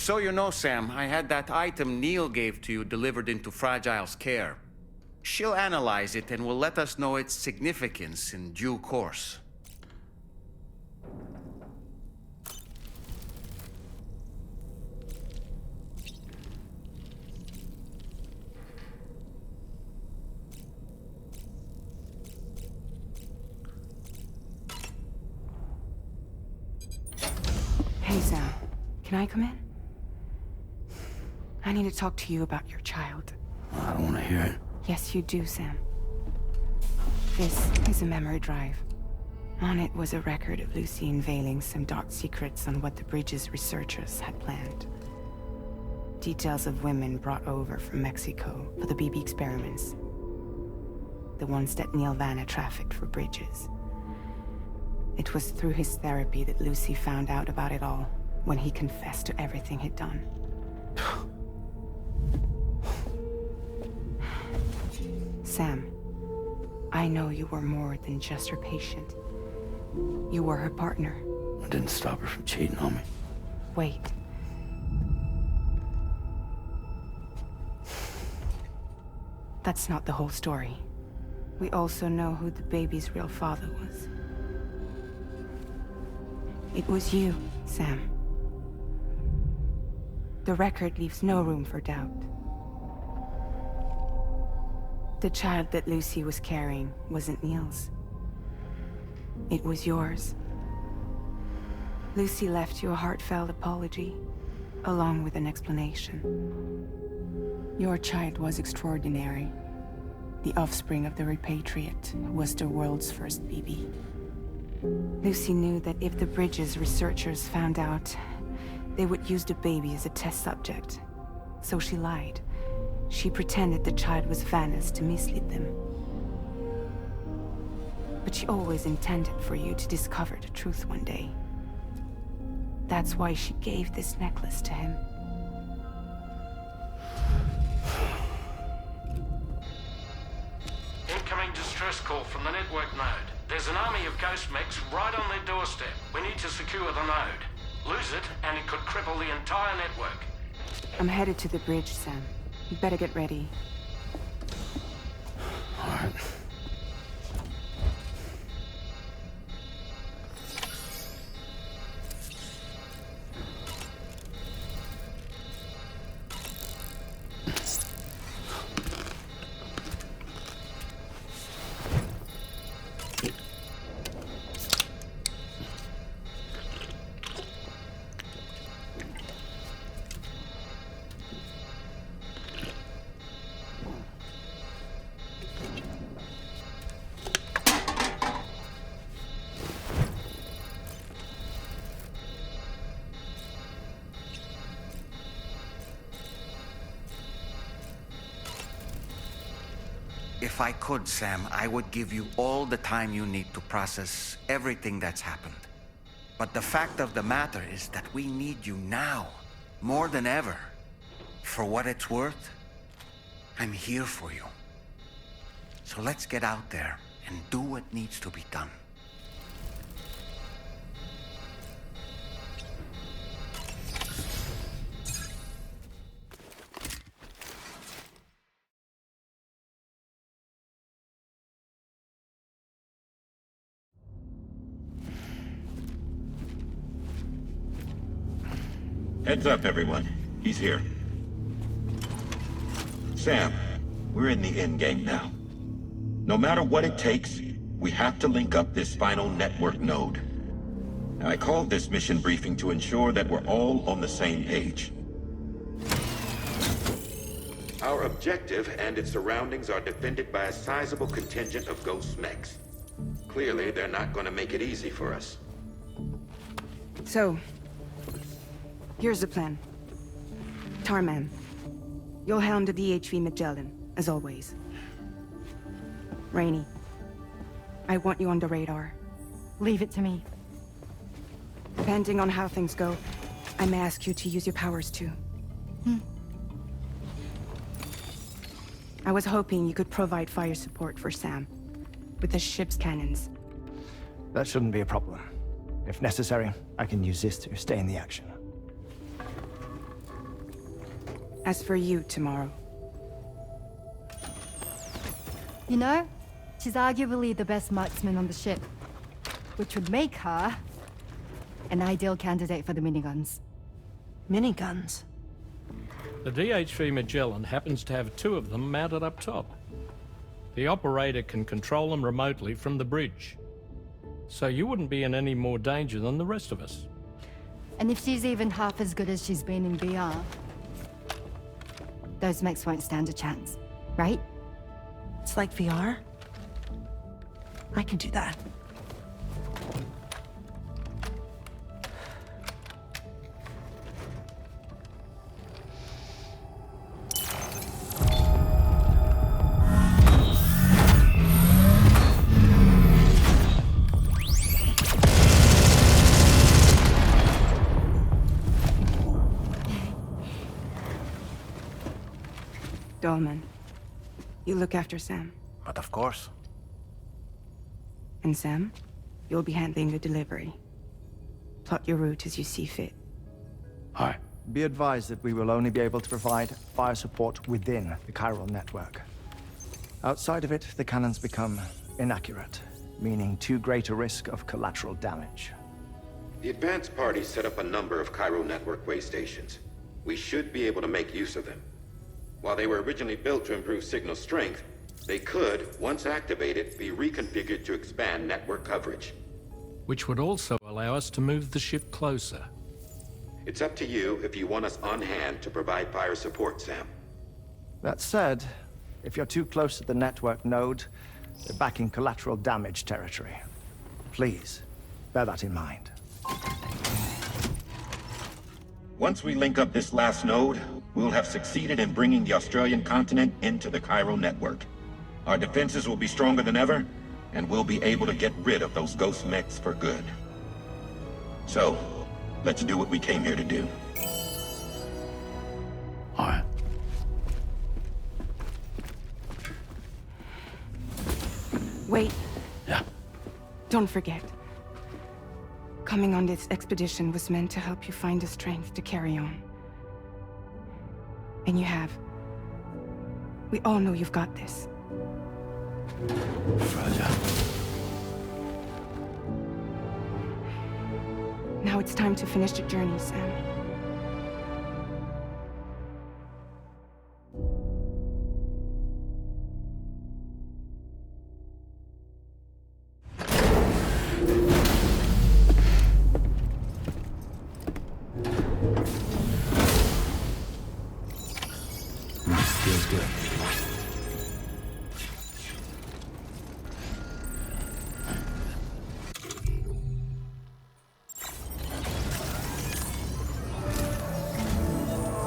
So you know, Sam, I had that item Neil gave to you delivered into Fragile's care. She'll analyze it and will let us know its significance in due course. Hey, Sam. Can I come in? I need to talk to you about your child. I don't want to hear it. Yes, you do, Sam. This is a memory drive. On it was a record of Lucy unveiling some dark secrets on what the Bridges researchers had planned. Details of women brought over from Mexico for the BB experiments. The ones that Neil Vanna trafficked for Bridges. It was through his therapy that Lucy found out about it all, when he confessed to everything he'd done. Sam, I know you were more than just her patient. You were her partner. I didn't stop her from cheating on me. Wait. That's not the whole story. We also know who the baby's real father was. It was you, Sam. The record leaves no room for doubt. The child that Lucy was carrying wasn't Neil's. It was yours. Lucy left you a heartfelt apology, along with an explanation. Your child was extraordinary. The offspring of the repatriate who was the world's first BB. Lucy knew that if the Bridges researchers found out, they would use the baby as a test subject. So she lied. She pretended the child was Vanna's to mislead them. But she always intended for you to discover the truth one day. That's why she gave this necklace to him. Incoming distress call from the network node. There's an army of ghost mechs right on their doorstep. We need to secure the node. Lose it, and it could cripple the entire network. I'm headed to the bridge, Sam. You better get ready. All right. If I could, Sam, I would give you all the time you need to process everything that's happened. But the fact of the matter is that we need you now, more than ever. For what it's worth, I'm here for you. So let's get out there and do what needs to be done. Heads up, everyone. He's here. Sam, we're in the endgame now. No matter what it takes, we have to link up this final network node. Now, I called this mission briefing to ensure that we're all on the same page. Our objective and its surroundings are defended by a sizable contingent of ghost mechs. Clearly, they're not going to make it easy for us. So, here's the plan. Tarman, you'll helm the DHV Magellan, as always. Rainey, I want you on the radar. Leave it to me. Depending on how things go, I may ask you to use your powers too. I was hoping you could provide fire support for Sam, with the ship's cannons. That shouldn't be a problem. If necessary, I can use this to stay in the action. As for you, tomorrow. You know, she's arguably the best marksman on the ship, which would make her an ideal candidate for the miniguns. Miniguns? The DH-3 Magellan happens to have 2 of them mounted up top. The operator can control them remotely from the bridge. So you wouldn't be in any more danger than the rest of us. And if she's even half as good as she's been in VR, those mechs won't stand a chance, right? It's like VR? I can do that. Dolman, you look after Sam. But of course. And Sam, you'll be handling the delivery. Plot your route as you see fit. All right. Be advised that we will only be able to provide fire support within the chiral network. Outside of it, the cannons become inaccurate, meaning too great a risk of collateral damage. The advanced party set up a number of chiral network way stations. We should be able to make use of them. While they were originally built to improve signal strength, they could, once activated, be reconfigured to expand network coverage. Which would also allow us to move the ship closer. It's up to you if you want us on hand to provide fire support, Sam. That said, if you're too close to the network node, you're back in collateral damage territory. Please, bear that in mind. Once we link up this last node, we'll have succeeded in bringing the Australian continent into the chiral network. Our defenses will be stronger than ever, and we'll be able to get rid of those ghost mechs for good. So, let's do what we came here to do. All right. Wait, Yeah. don't forget. Coming on this expedition was meant to help you find the strength to carry on. And you have. We all know you've got this. Fragile. Now it's time to finish the journey, Sam. Feels good.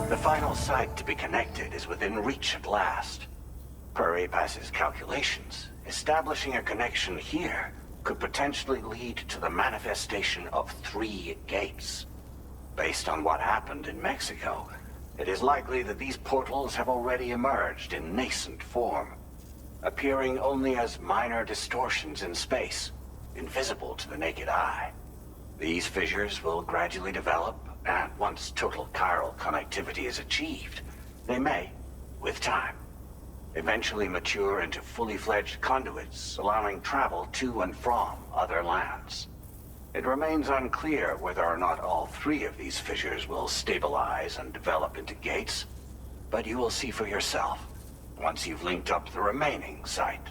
The final site to be connected is within reach at last. Per APAS's calculations, establishing a connection here could potentially lead to the manifestation of 3 gates. Based on what happened in Mexico, it is likely that these portals have already emerged in nascent form, appearing only as minor distortions in space, invisible to the naked eye. These fissures will gradually develop, and once total chiral connectivity is achieved, they may, with time, eventually mature into fully fledged conduits, allowing travel to and from other lands. It remains unclear whether or not all 3 of these fissures will stabilize and develop into gates, but you will see for yourself once you've linked up the remaining site.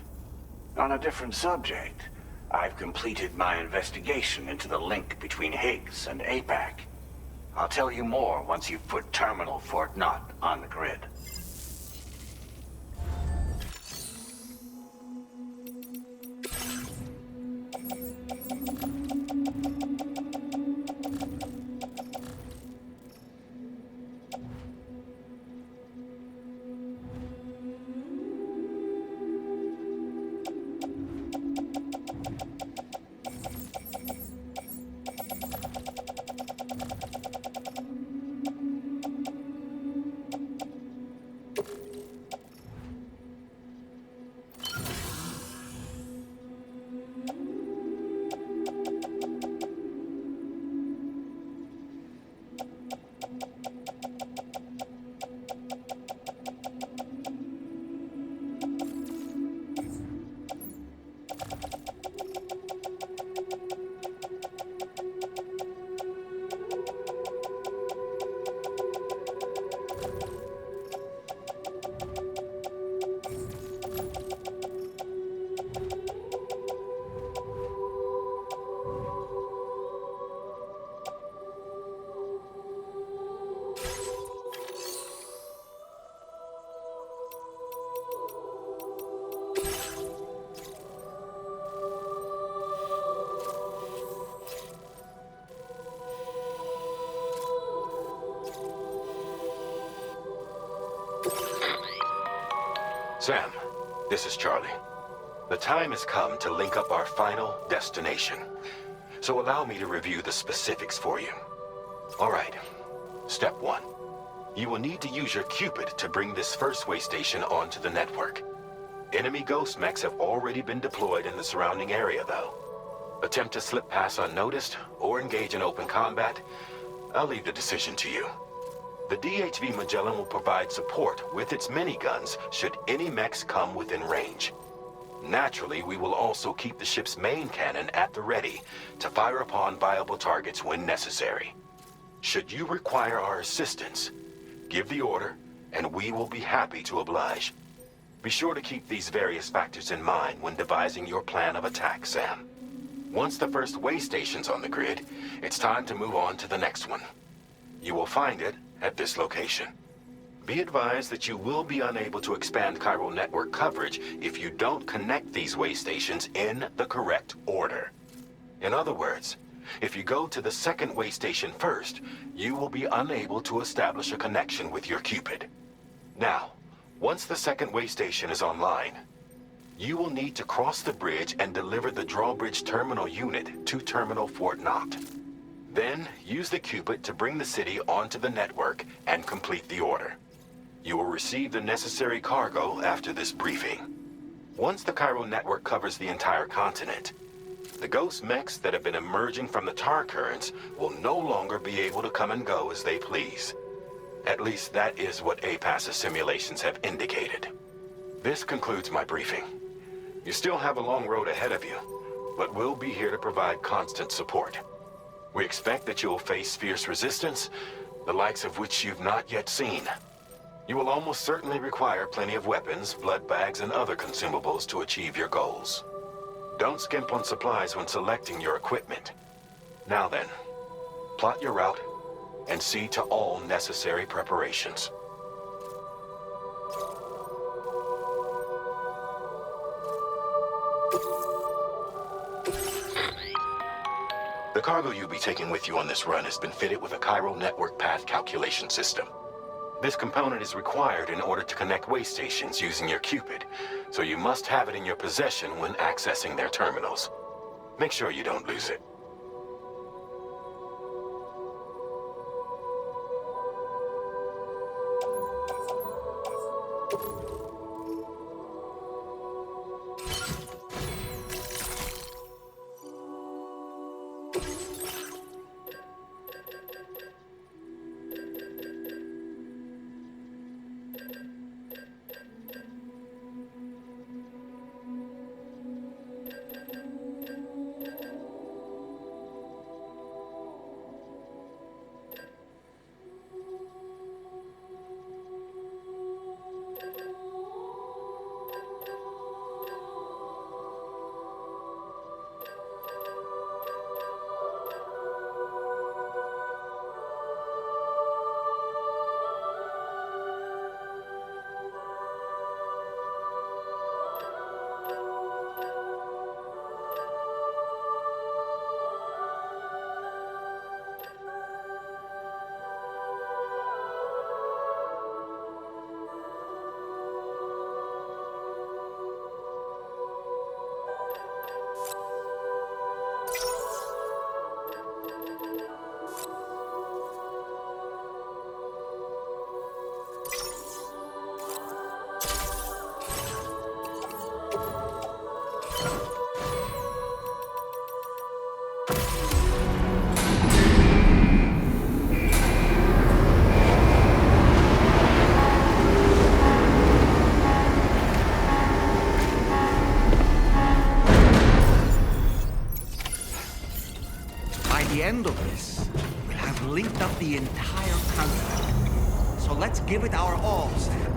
On a different subject, I've completed my investigation into the link between Higgs and APAC. I'll tell you more once you've put Terminal Fort Knott on the grid. Sam, this is Charlie. The time has come to link up our final destination. So allow me to review the specifics for you. All right. Step 1. You will need to use your Cupid to bring this first way station onto the network. Enemy ghost mechs have already been deployed in the surrounding area, though. Attempt to slip past unnoticed or engage in open combat, I'll leave the decision to you. The DHV Magellan will provide support with its miniguns should any mechs come within range. Naturally, we will also keep the ship's main cannon at the ready to fire upon viable targets when necessary. Should you require our assistance, give the order, and we will be happy to oblige. Be sure to keep these various factors in mind when devising your plan of attack, Sam. Once the first way station's on the grid, it's time to move on to the next one. You will find it at this location. Be advised that you will be unable to expand chiral network coverage if you don't connect these way stations in the correct order. In other words, if you go to the second way station first, you will be unable to establish a connection with your Cupid. Now, once the second way station is online, you will need to cross the bridge and deliver the drawbridge terminal unit to Terminal Fort Knott. Then, use the Cupid to bring the city onto the network and complete the order. You will receive the necessary cargo after this briefing. Once the chiral network covers the entire continent, the ghost mechs that have been emerging from the tar currents will no longer be able to come and go as they please. At least that is what APAS's simulations have indicated. This concludes my briefing. You still have a long road ahead of you, but we'll be here to provide constant support. We expect that you will face fierce resistance, the likes of which you've not yet seen. You will almost certainly require plenty of weapons, blood bags, and other consumables to achieve your goals. Don't skimp on supplies when selecting your equipment. Now then, plot your route and see to all necessary preparations. The cargo you'll be taking with you on this run has been fitted with a chiral network path calculation system. This component is required in order to connect way stations using your Cupid, so you must have it in your possession when accessing their terminals. Make sure you don't lose it. By the end of this, we'll have linked up the entire continent. So let's give it our all, Sam.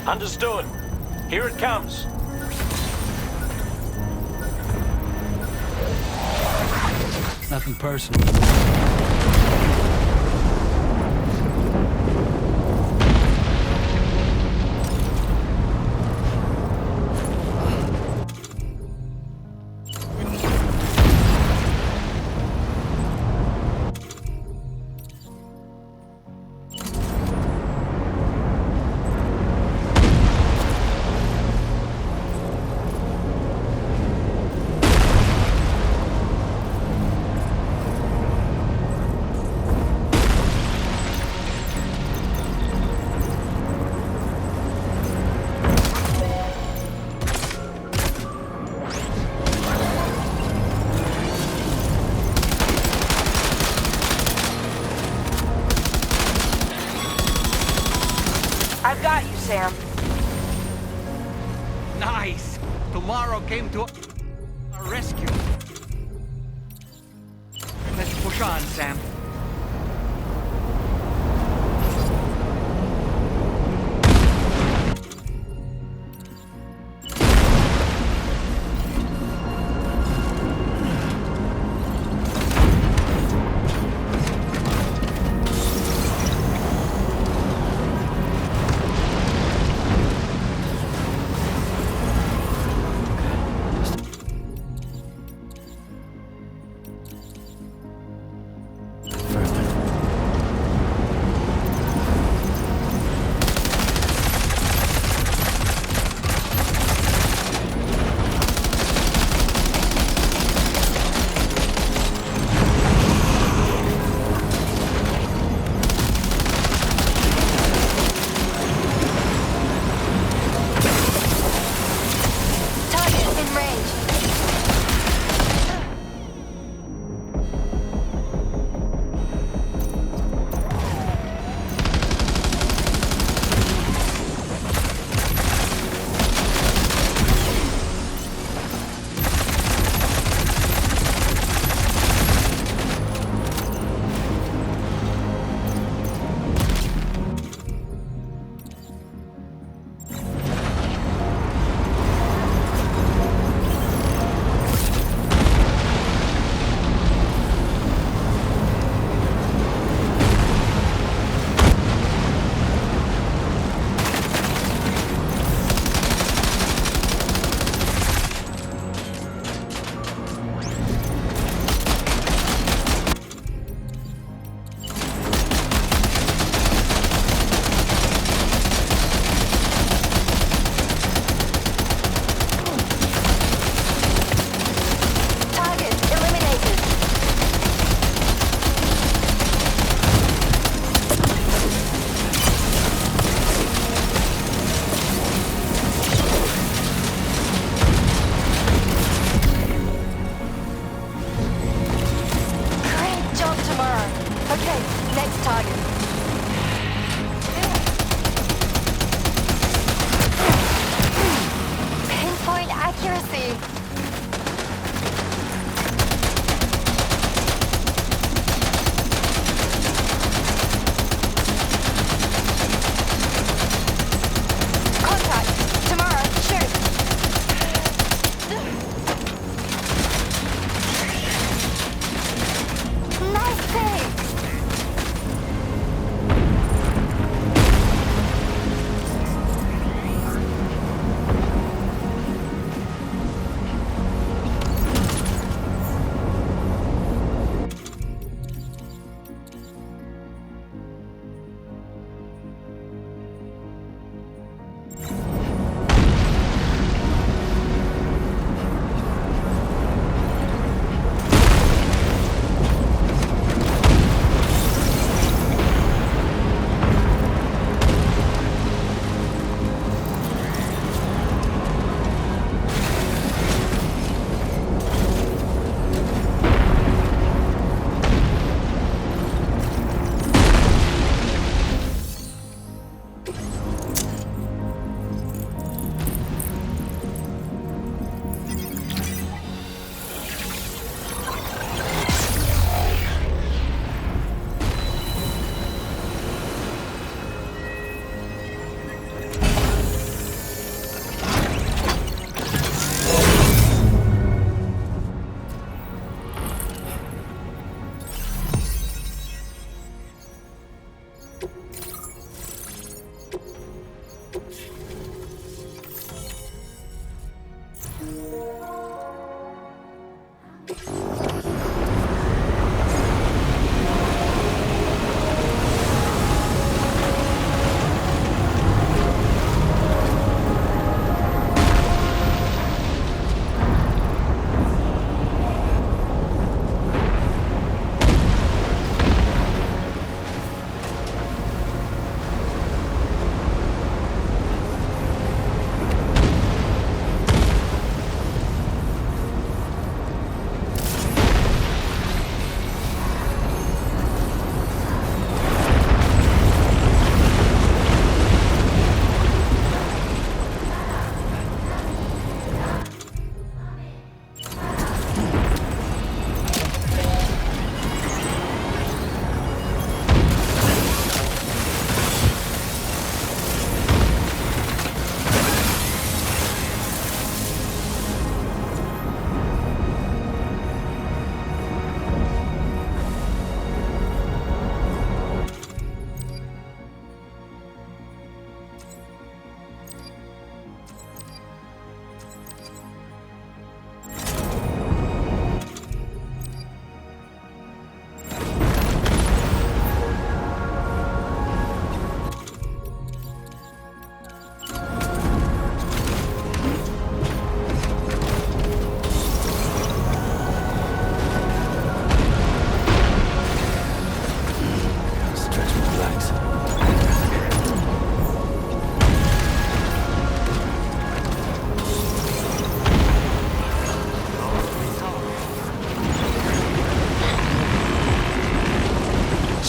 Understood. Here it comes. Nothing personal. I've got you, Sam. Nice! Tomorrow came to our rescue. Let's push on, Sam.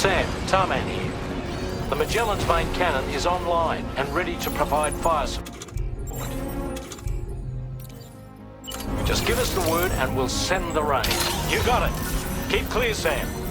Sam, Tarman here. The Magellan's main cannon is online and ready to provide fire support. Just give us the word and we'll send the rain. You got it. Keep clear, Sam.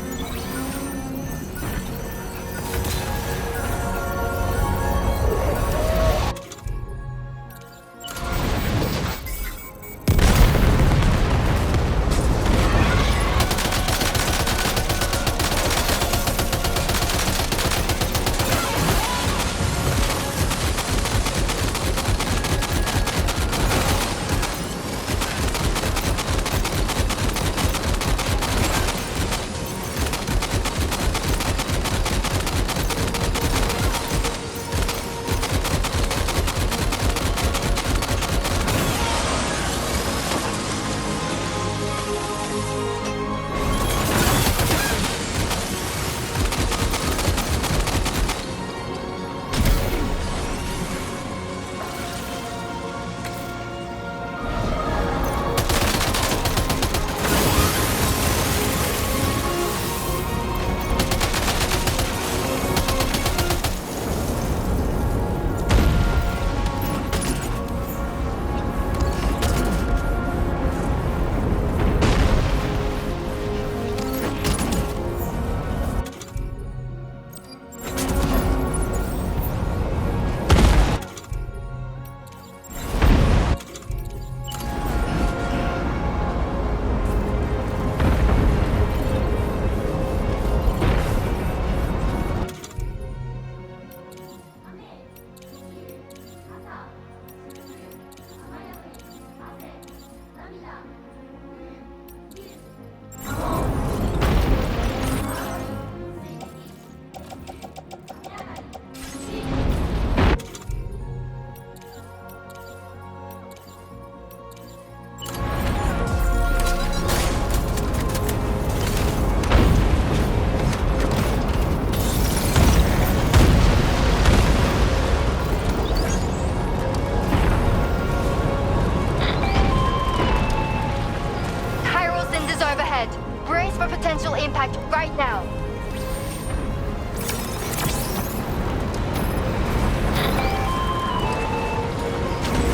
impact right now.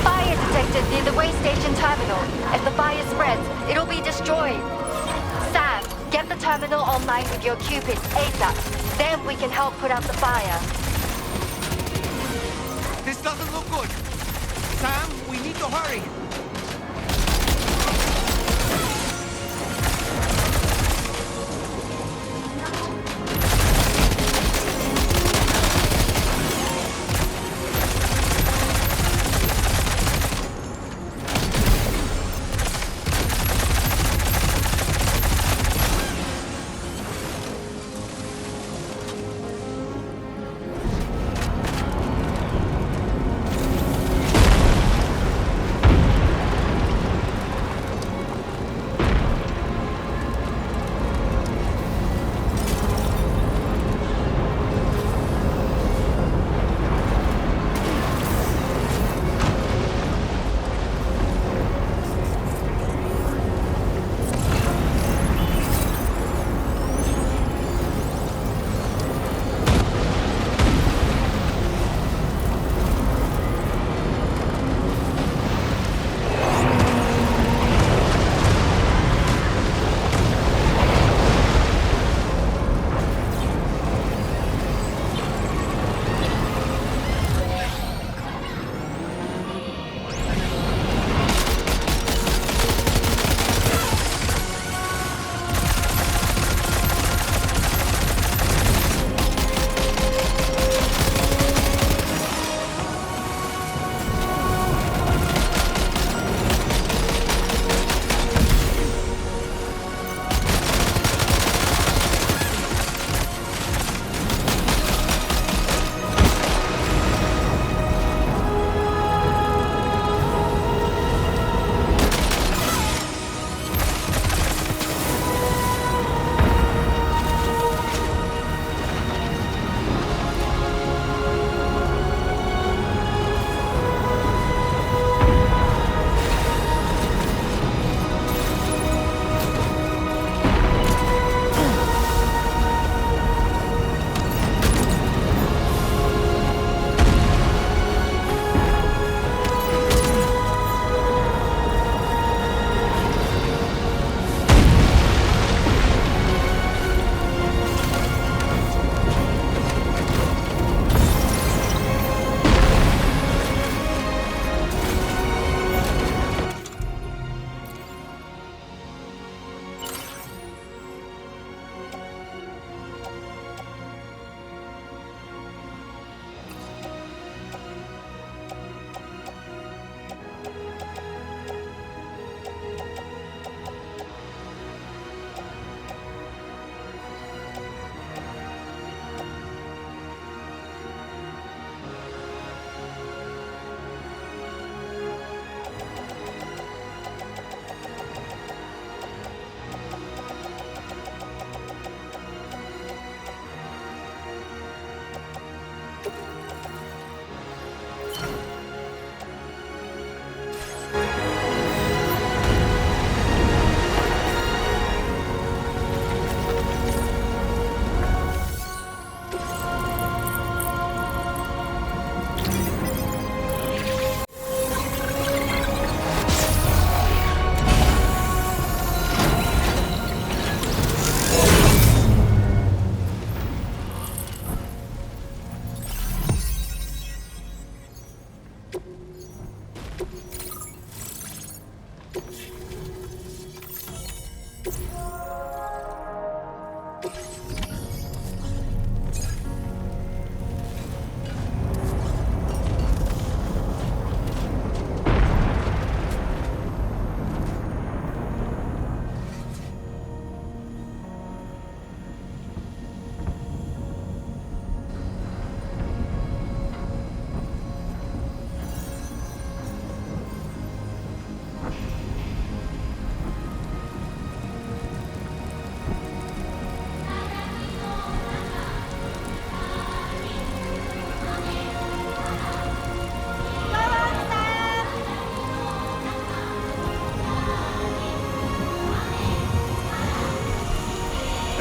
Fire detected near the way station terminal. If the fire spreads, it'll be destroyed. Sam, get the terminal online with your Cupids ASAP. Then we can help put out the fire. This doesn't look good. Sam, we need to hurry.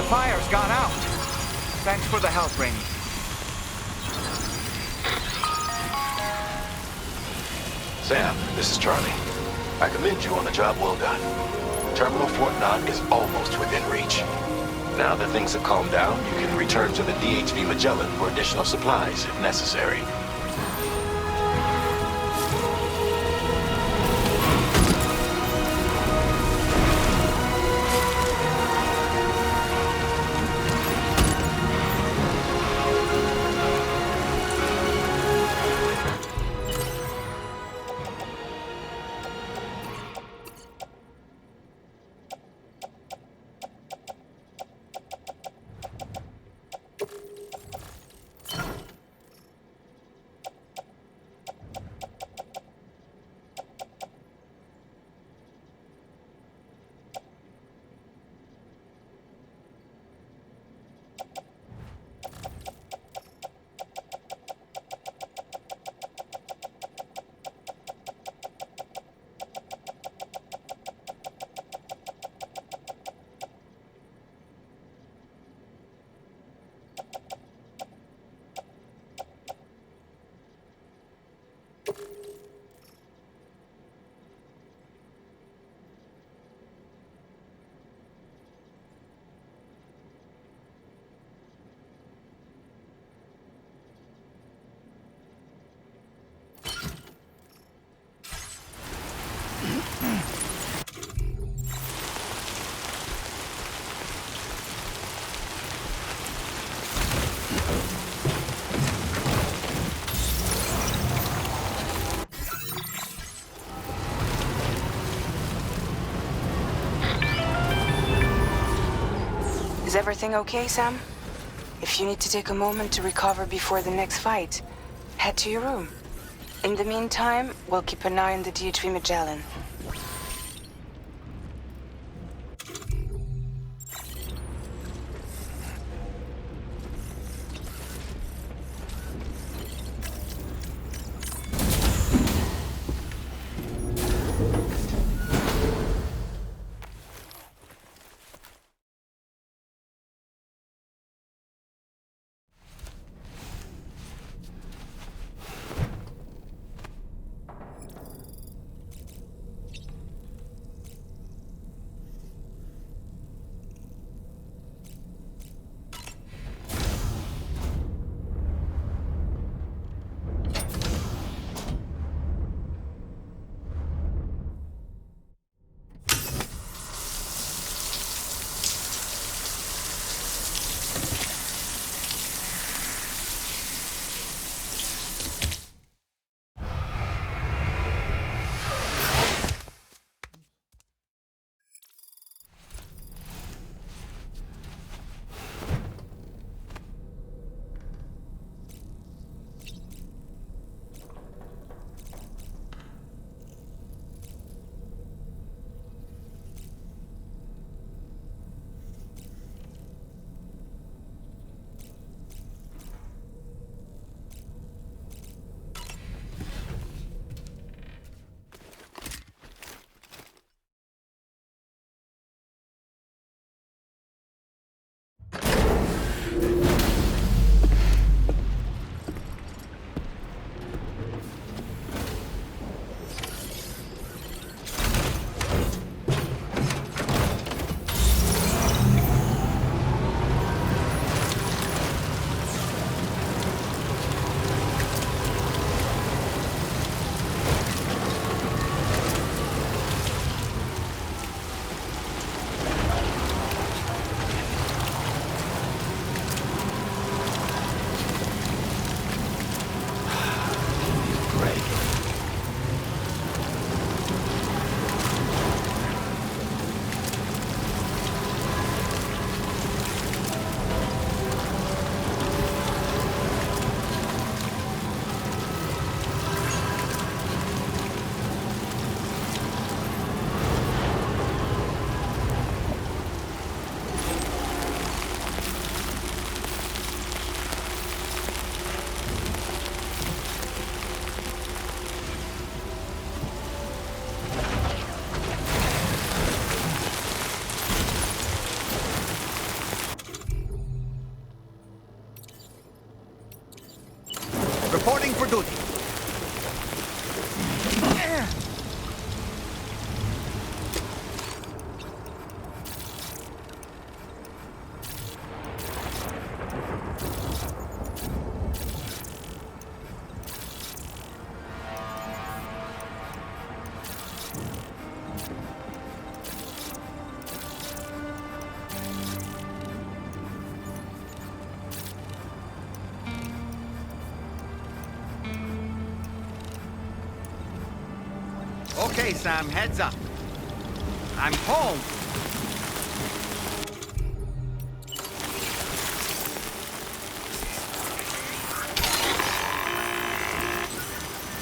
fire's gone out. Thanks for the help, Rainey. Sam, this is Charlie. I commend you on the job well done. Terminal Fort Knott is almost within reach. Now that things have calmed down, you can return to the DHV Magellan for additional supplies if necessary. Is everything okay, Sam? If you need to take a moment to recover before the next fight, head to your room. In the meantime, we'll keep an eye on the DHV Magellan. for duty. Okay, Sam, heads up. I'm home.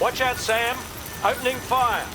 Watch out, Sam. Opening fire.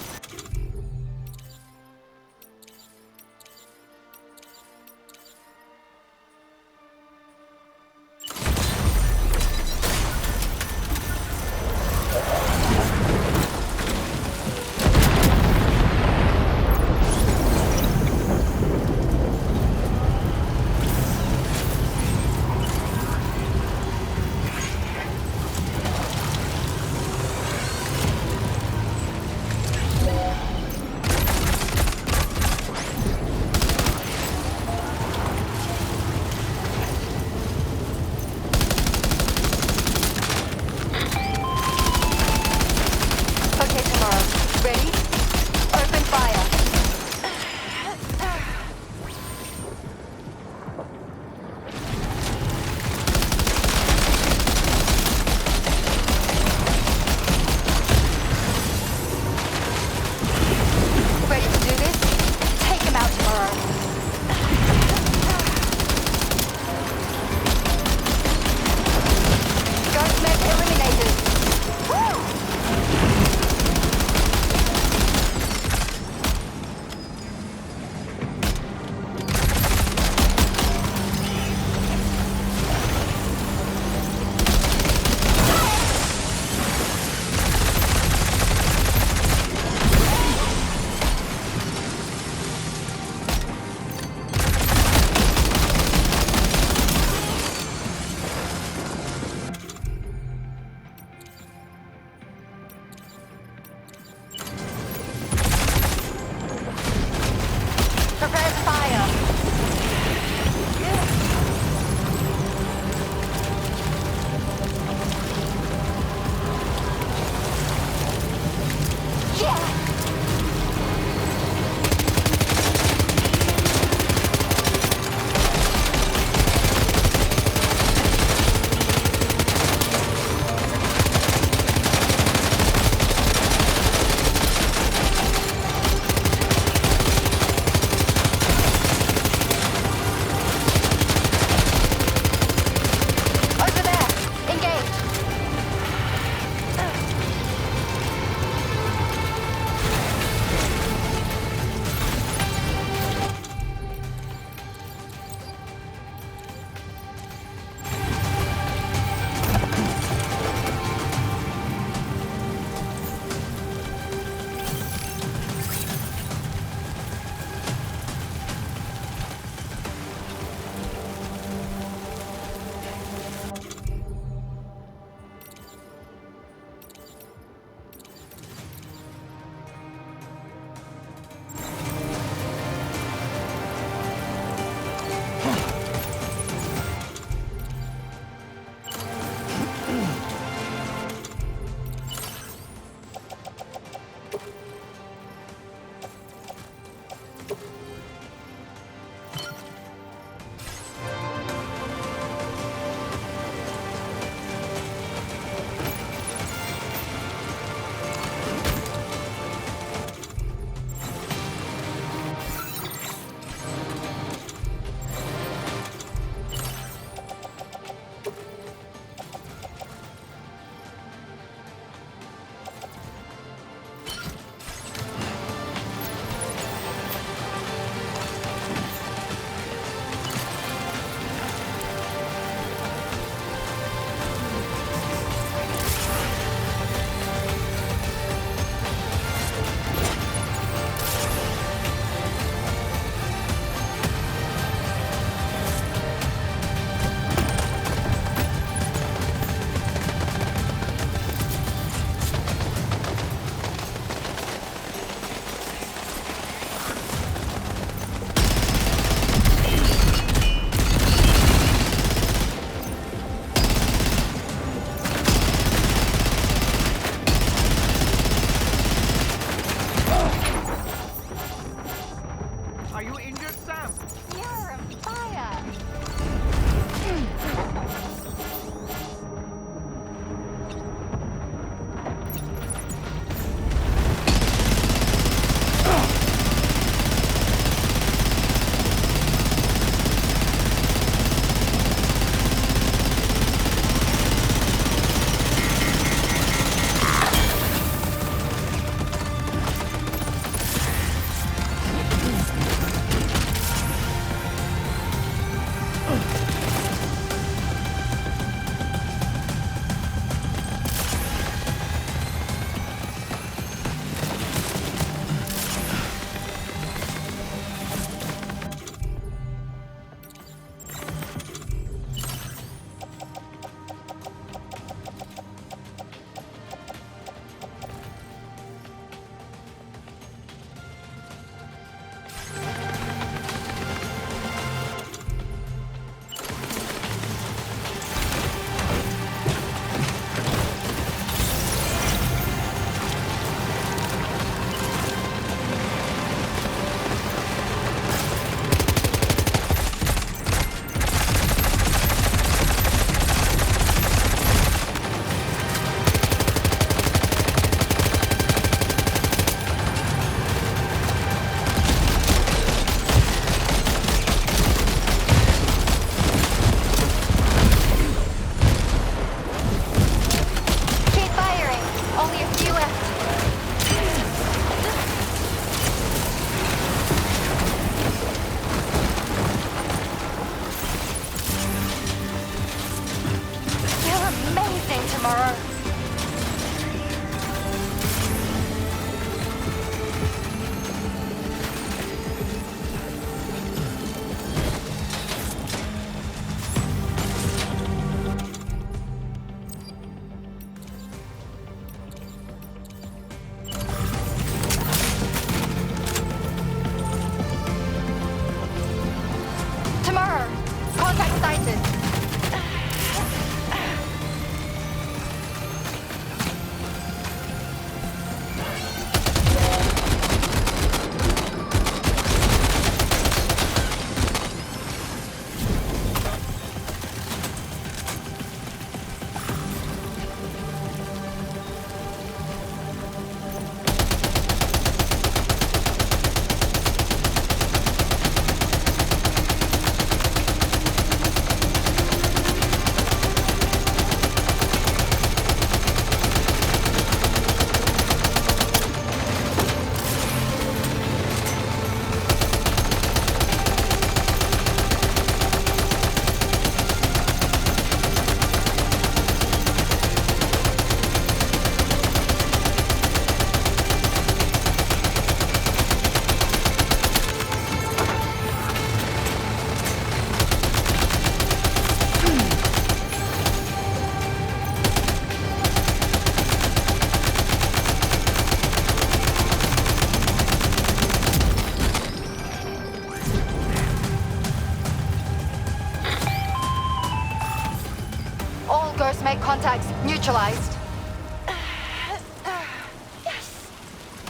First mate contacts neutralized.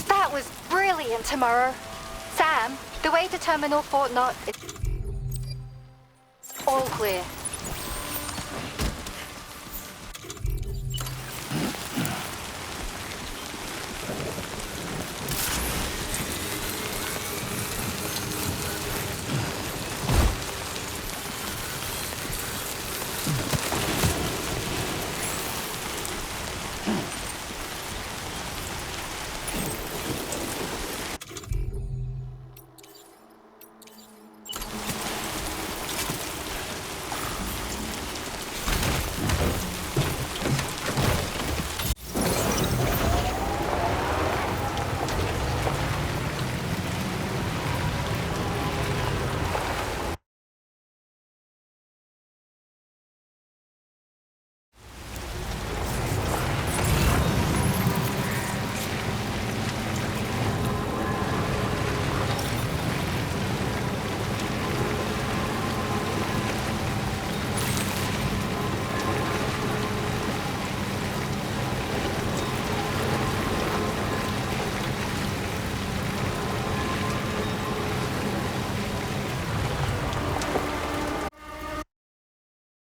That was brilliant, Tomorrow. Sam, the way to Terminal Fort Knott is all clear.